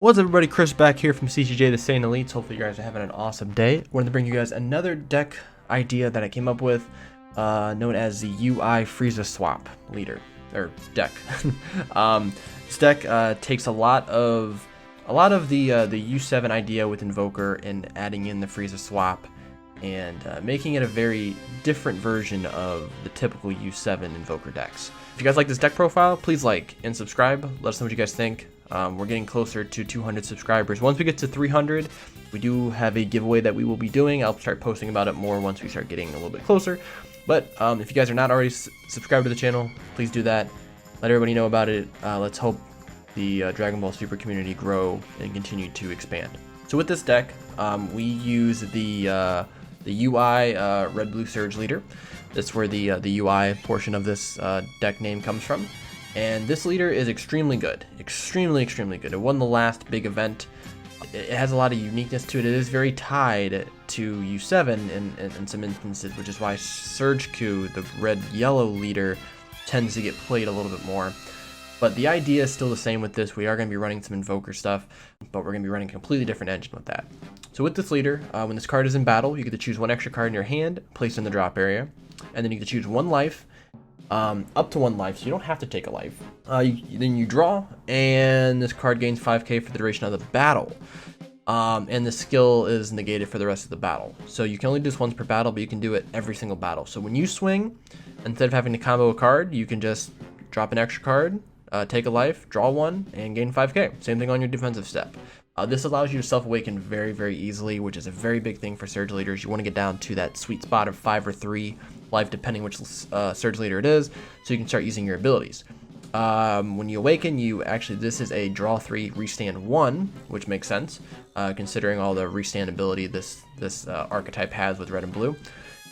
What's up, everybody? Chris back here from CCJ the Saiyan Elites. Hopefully you guys are having an awesome day. Wanted to bring you guys another deck idea that I came up with, known as the UI Freiza Swap leader or deck. This deck takes a lot of the U7 idea with INVOKER and adding in the Frieza Swap and making it a very different version of the typical U7 INVOKER decks. If you guys like this deck profile, please like and subscribe. Let us know what you guys think. We're getting closer to 200 subscribers. Once we get to 300, we do have a giveaway that we will be doing. I'll start posting about it more once we start getting a little bit closer. But if you guys are not already subscribed to the channel, please do that. Let everybody know about it. Let's hope the Dragon Ball Super community grow and continue to expand. So with this deck, we use the UI Red Blue Surge Leader. That's where the UI portion of this deck name comes from. And this leader is extremely good, extremely good. It won the last big event. It has a lot of uniqueness to it. It is very tied to U7 in some instances, which is why Surge Q, the red-yellow leader, tends to get played a little bit more. But the idea is still the same with this. We are going to be running some INVOKER stuff, but we're going to be running a completely different engine with that. So with this leader, when this card is in battle, you get to choose one extra card in your hand, place in the drop area, and then you get to choose one life, up to one life, so you don't have to take a life. Then you draw, and this card gains 5k for the duration of the battle. And the skill is negated for the rest of the battle. So you can only do this once per battle, but you can do it every single battle. So when you swing, instead of having to combo a card, you can just drop an extra card, take a life, draw one, and gain 5k. Same thing on your defensive step. This allows you to self-awaken very easily, which is a very big thing for Surge Leaders. You want to get down to that sweet spot of 5 or 3 life, depending which Surge Leader it is, so you can start using your abilities. When you awaken, this is a draw 3, restand 1, which makes sense, considering all the restand ability this archetype has with red and blue.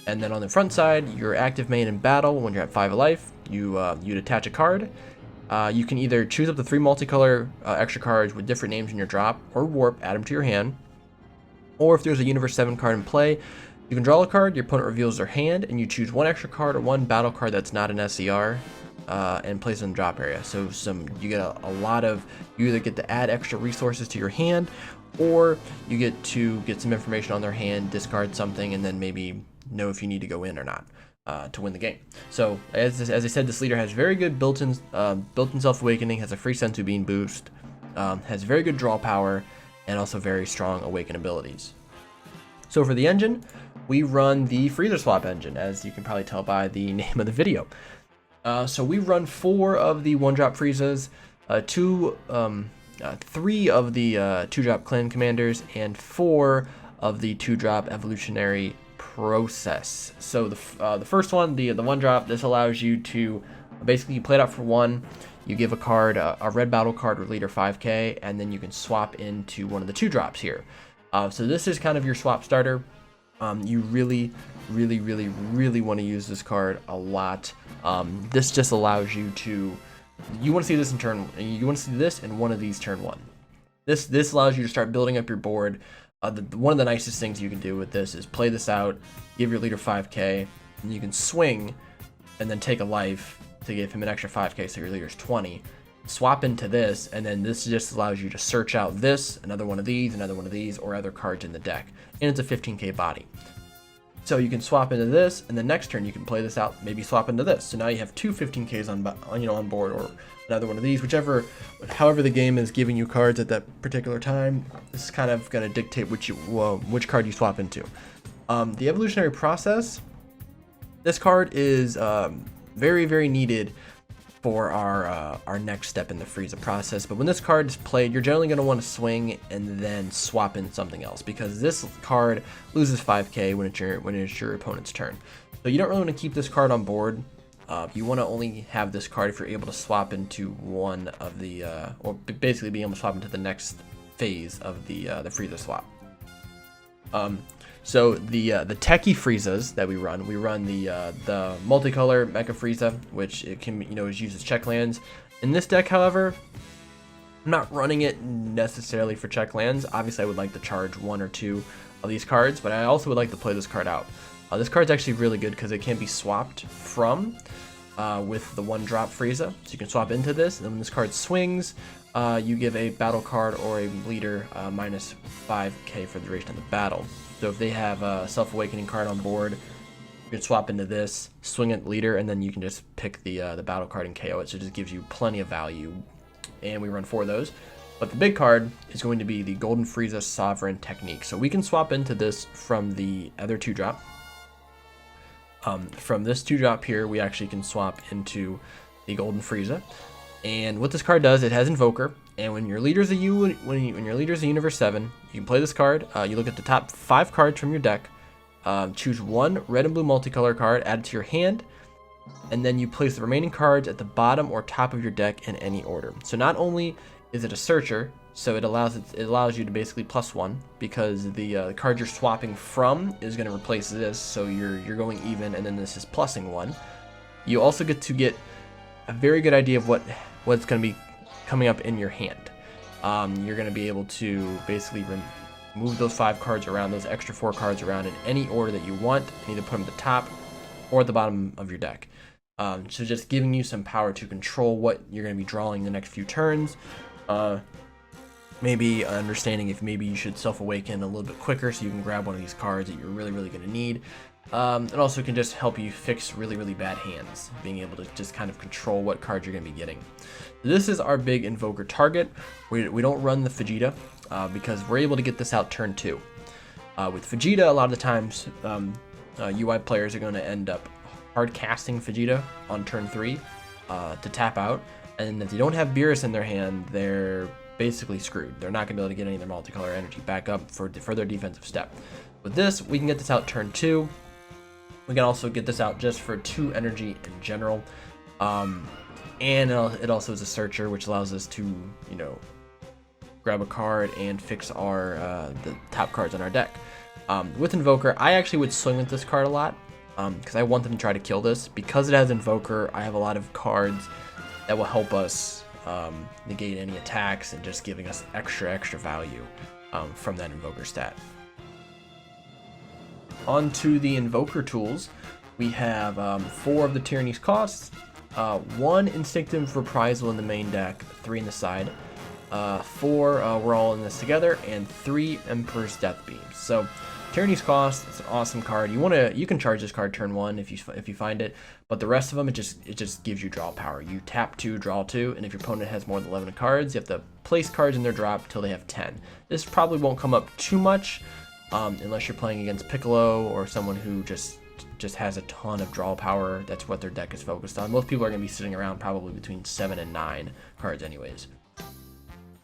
And then on the front side, your active main in battle, when you're at 5 of life, you'd attach a card. You can either choose up to 3 multicolor extra cards with different names in your drop, or warp, add them to your hand. Or if there's a Universe 7 card in play, you can draw a card, your opponent reveals their hand, and you choose one extra card or one battle card that's not an SCR, and place it in the drop area. So you get a lot of, you either get to add extra resources to your hand, or you get to get some information on their hand, discard something, and then maybe know if you need to go in or not. To win the game. So as I said, this leader has very good built-in self-awakening, has a free Senzu Bean boost, has very good draw power, and also very strong awaken abilities. So for the engine, we run the Frieza Swap engine, as you can probably tell by the name of the video. So we run 4 of the 1-drop Friezas, 3 of the 2-drop Clan Commanders, and 4 of the 2-drop Evolutionary Process. So the first one, the 1-drop, this allows you to basically, you play it out for 1, you give a card, a red battle card with leader 5k, and then you can swap into one of the 2-drops here. So this is kind of your swap starter. You really want to use this card a lot. This just allows you to, you want to see this in turn, you want to see this in one of these turn 1. This allows you to start building up your board. One of the nicest things you can do with this is play this out, give your leader 5k, and you can swing and then take a life to give him an extra 5k, so your leader's 20. Swap into this, and then this just allows you to search out this, another one of these, or other cards in the deck. And it's a 15k body. So you can swap into this, and the next turn you can play this out, maybe swap into this. So now you have 2 15ks on board, or another one of these, however the game is giving you cards at that particular time. This is kind of going to dictate which card you swap into. The Evolutionary Process, this card is very needed for our next step in the Frieza process. But when this card is played, you're generally going to want to swing and then swap in something else, because this card loses 5k when it's your opponent's turn. So you don't really want to keep this card on board. You want to only have this card if you're able to swap into one of the, or basically being able to swap into the next phase of the Frieza swap. So the TECHY Friezas that we run the multicolor Mecha Frieza, which it can is used as check lands. In this deck, however, I'm not running it necessarily for check lands. Obviously, I would like to charge 1 or 2 of these cards, but I also would like to play this card out. This card's actually really good because it can be swapped from with the 1-drop Frieza. So you can swap into this, and then when this card swings, you give a battle card or a leader minus 5k for the duration of the battle. So if they have a Self-Awakening card on board, you can swap into this, swing at leader, and then you can just pick the battle card and KO it. So it just gives you plenty of value. And we run 4 of those. But the big card is going to be the Golden Frieza Sovereign Technique. So we can swap into this from the other 2-drop. From this 2-drop here, we actually can swap into the Golden Frieza. And what this card does, it has Invoker. And when your leader's a Universe 7, you can play this card. You look at the top 5 cards from your deck. Choose one red and blue multicolor card, add it to your hand, and then you place the remaining cards at the bottom or top of your deck in any order. So not only is it a searcher, so it allows you to basically +1 because the card you're swapping from is going to replace this, so you're going even, and then this is +ing 1. You also get a very good idea of what's going to be coming up in your hand. You're going to be able to basically move those 5 cards around, those extra 4 cards around in any order that you want, and either put them at the top or at the bottom of your deck. So just giving you some power to control what you're going to be drawing the next few turns. Maybe understanding if maybe you should Self-Awaken a little bit quicker so you can grab one of these cards that you're really going to need. It also can just help you fix really bad hands, being able to just kind of control what cards you're going to be getting. This is our big Invoker target. We don't run the Vegeta because we're able to get this out turn 2. With Vegeta, a lot of the times UI players are going to end up hard casting Vegeta on turn 3 to tap out, and if they don't have Beerus in their hand, they're basically screwed. They're not going to be able to get any of their multicolor energy back up for their defensive step. With this, we can get this out turn 2. We can also get this out just for 2 energy in general. And it also is a searcher, which allows us to, grab a card and fix the top cards on our deck. With Invoker, I actually would swing with this card a lot because I want them to try to kill this. Because it has Invoker, I have a lot of cards that will help us negate any attacks and just giving us extra value from that Invoker stat. On to the Invoker tools, we have 4 of the Tyranny's costs, 1 Instinctive Reprisal in the main deck, 3 in the side, 4 we're all in this together, and 3 Emperor's Death Beams. So Tyranny's Cost, it's an awesome card. You can charge this card turn 1 if you find it, but the rest of them it just gives you draw power. You tap 2, draw 2, and if your opponent has more than 11 cards, you have to place cards in their drop till they have 10. This probably won't come up too much. Unless you're playing against Piccolo or someone who just has a ton of draw power. That's what their deck is focused on. Most people are going to be sitting around probably between 7 and 9 cards anyways.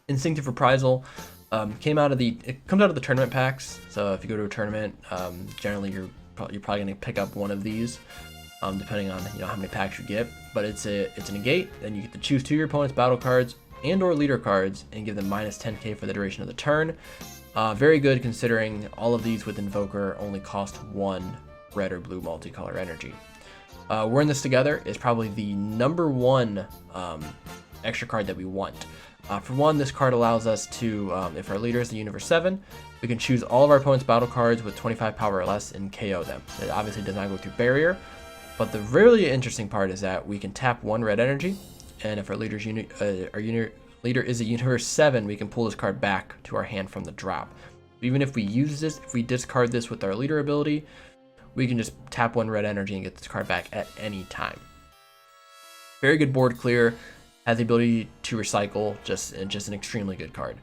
Instinctive Reprisal comes out of the tournament packs. So if you go to a tournament, generally you're probably going to pick up one of these, depending on how many packs you get. But it's a negate. Then you get to choose 2 of your opponent's battle cards and/or leader cards and give them minus 10k for the duration of the turn. Very good considering all of these with Invoker only cost 1 red or blue multicolor energy. We're in this together is probably the number 1 extra card that we want. For one, this card allows us to, if our leader is the Universe 7, we can choose all of our opponent's battle cards with 25 power or less and KO them. It obviously does not go through barrier, but the really interesting part is that we can tap 1 red energy, and if our leader is a Universe 7, we can pull this card back to our hand from the drop. Even if we discard this with our leader ability, we can just tap 1 red energy and get this card back at any time. Very good board clear, has the ability to recycle, just an extremely good card.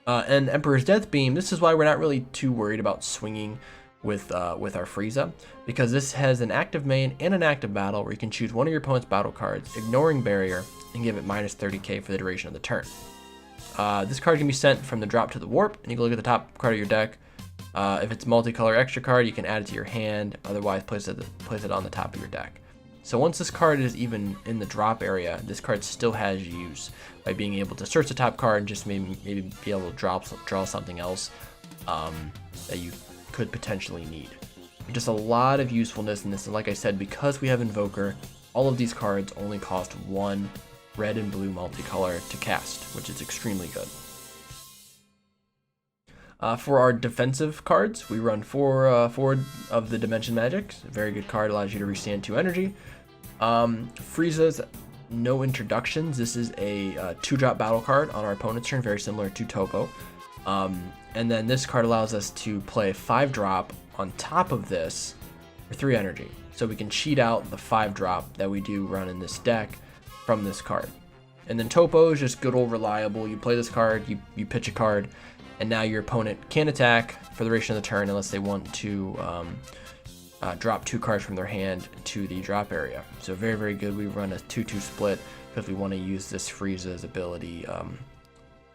And Emperor's Death Beam, this is why we're not really too worried about swinging with our Frieza, because this has an active main and an active battle where you can choose one of your opponent's battle cards, ignoring barrier, and give it minus 30k for the duration of the turn. This card can be sent from the drop to the warp, and you can look at the top card of your deck. If it's a multicolor extra card, you can add it to your hand, otherwise place it on the top of your deck. So once this card is even in the drop area, this card still has use by being able to search the top card and just maybe be able to draw something else that you could potentially need. Just a lot of usefulness in this, and like I said, because we have Invoker, all of these cards only cost 1 red and blue multicolor to cast, which is extremely good. For our defensive cards, we run 4 of the Dimension Magics. A very good card, allows you to restand 2 energy. Frieza's no introductions. This is a 2-drop battle card on our opponent's turn, very similar to Topo. And then this card allows us to play 5-drop on top of this for 3 energy. So we can cheat out the 5-drop that we do run in this deck from this card. And then Topo is just good old reliable. You play this card, you pitch a card, and now your opponent can attack for the duration of the turn unless they want to drop 2 cards from their hand to the drop area. So very, very good. We run a 2-2 split because we want to use this Frieza's ability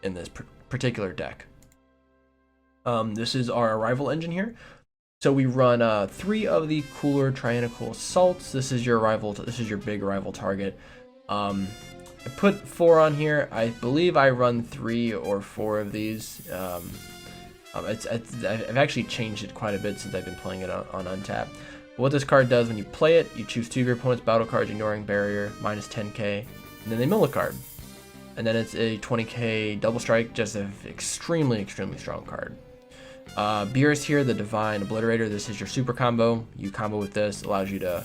in this particular deck. This is our arrival engine here. So we run 3 of the cooler Trianical Assaults. This is your arrival. This is your big arrival target. I put 4 on here. I believe I run 3 or 4 of these. I've actually changed it quite a bit since I've been playing it on Untap. But what this card does, when you play it, you choose 2 of your opponent's battle cards, ignoring barrier, minus 10k, and then they mill a card. And then it's a 20k double strike, just an extremely, extremely strong card. Beerus here, the Divine Obliterator. This is your super combo. You combo with this, allows you to,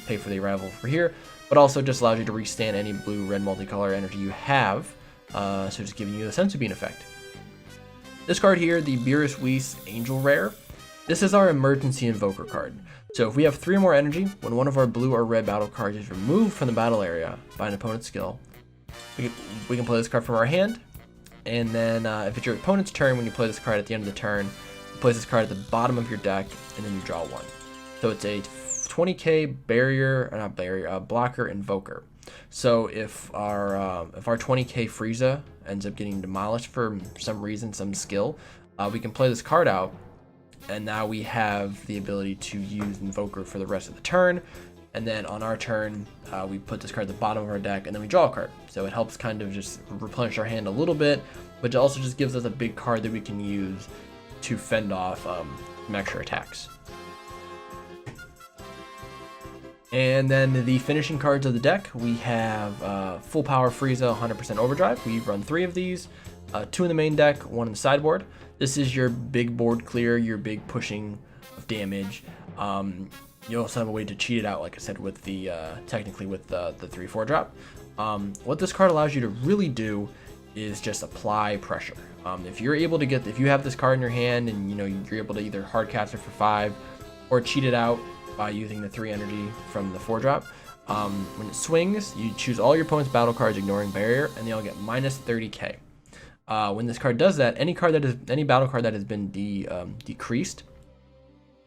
pay for the arrival for here, but also just allows you to restand any blue-red multicolor energy you have. So just giving you the Senzu Bean effect. This card here, the Beerus Whis Angel Rare. This is our emergency invoker card. So if we have 3 or more energy, when one of our blue or red battle cards is removed from the battle area by an opponent's skill, we can play this card from our hand. And then if it's your opponent's turn, when you play this card at the end of the turn, you place this card at the bottom of your deck, and then you draw 1. So it's a 20k blocker invoker. So if our 20k Frieza ends up getting demolished for some reason, some skill, we can play this card out, and now we have the ability to use Invoker for the rest of the turn. And then on our turn, we put this card at the bottom of our deck, and then we draw a card. So it helps kind of just replenish our hand a little bit, but it also just gives us a big card that we can use to fend off some extra attacks. And then the finishing cards of the deck, we have Full Power Frieza 100% Overdrive. We run 3 of these, 2 in the main deck, 1 in the sideboard. This is your big board clear, your big pushing of damage. You also have a way to cheat it out, like I said, with the technically with the 3/4 drop. What this card allows you to really do is just apply pressure. If you're able to if you have this card in your hand and you're able to either hard cast it for 5 or cheat it out by using the 3 energy from the 4-drop. When it swings, you choose all your opponent's battle cards, ignoring barrier, and they all get minus 30k. When this card does that, any battle card that has been decreased,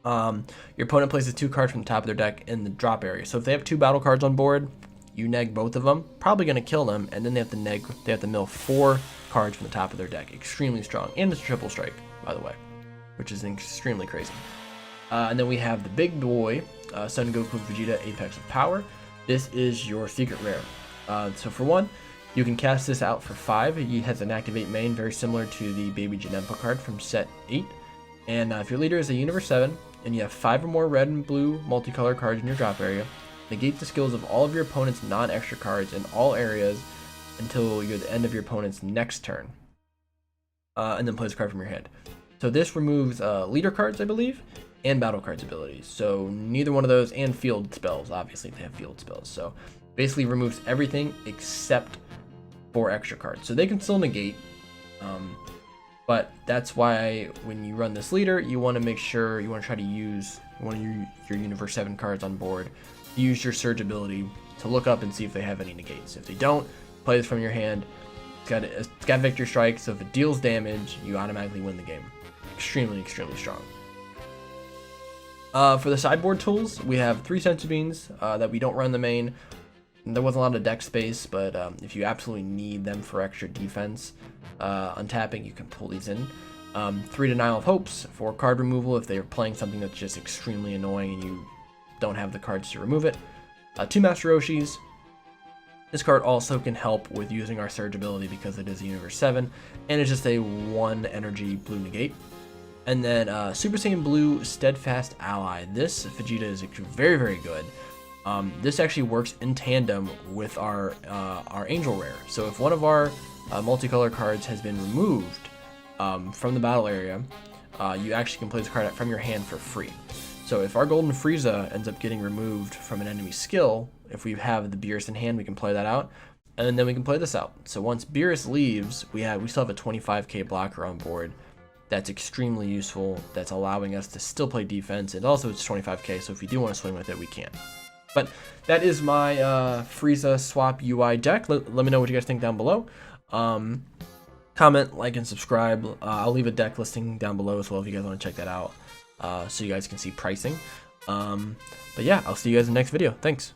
your opponent places 2 cards from the top of their deck in the drop area. So if they have 2 battle cards on board, you neg both of them, probably going to kill them, and then they have to mill 4 cards from the top of their deck. Extremely strong, and it's triple strike, by the way, which is extremely crazy. And then we have the big boy, Son Goku Vegeta Apex of Power. This is your secret rare. So for 1, you can cast this out for 5. It has an activate main, very similar to the Baby Janempa card from set 8. And if your leader is a Universe 7, and you have 5 or more red and blue multicolor cards in your drop area, negate the skills of all of your opponent's non-extra cards in all areas until you're at the end of your opponent's next turn. And then play this card from your hand. So this removes leader cards, I believe, and battle cards abilities. So neither one of those, and field spells, obviously they have field spells. So basically removes everything except for extra cards. So they can still negate, but that's why when you run this leader, you want to make sure, you want to try to use one of your Universe 7 cards on board. Use your Surge ability to look up and see if they have any negates. If they don't, play this from your hand. It's got Victory Strike, so if it deals damage, you automatically win the game. Extremely, extremely strong. For the sideboard tools, we have 3 Senzu Beans that we don't run the main. There wasn't a lot of deck space, but if you absolutely need them for extra defense, untapping, you can pull these in. 3 Denial of Hopes for card removal if they're playing something that's just extremely annoying and you don't have the cards to remove it. 2 Master Roshis. This card also can help with using our Surge ability because it is a Universe 7, and it's just a 1 energy blue negate. And then Super Saiyan Blue Steadfast Ally. This Vegeta is very, very good. This actually works in tandem with our Angel Rare. So if one of our multicolor cards has been removed from the battle area, you actually can play this card from your hand for free. So if our golden Frieza ends up getting removed from an enemy skill, if we have the Beerus in hand, we can play that out, and then we can play this out. So once Beerus leaves, we still have a 25k blocker on board. That's extremely useful. That's allowing us to still play defense, and also it's 25k, so if we do want to swing with it, we can. But that is my Freiza Swap UI deck. Let me know what you guys think down below. Comment, like, and subscribe. I'll leave a deck listing down below as well if you guys want to check that out, so you guys can see pricing. But yeah, I'll see you guys in the next video. Thanks.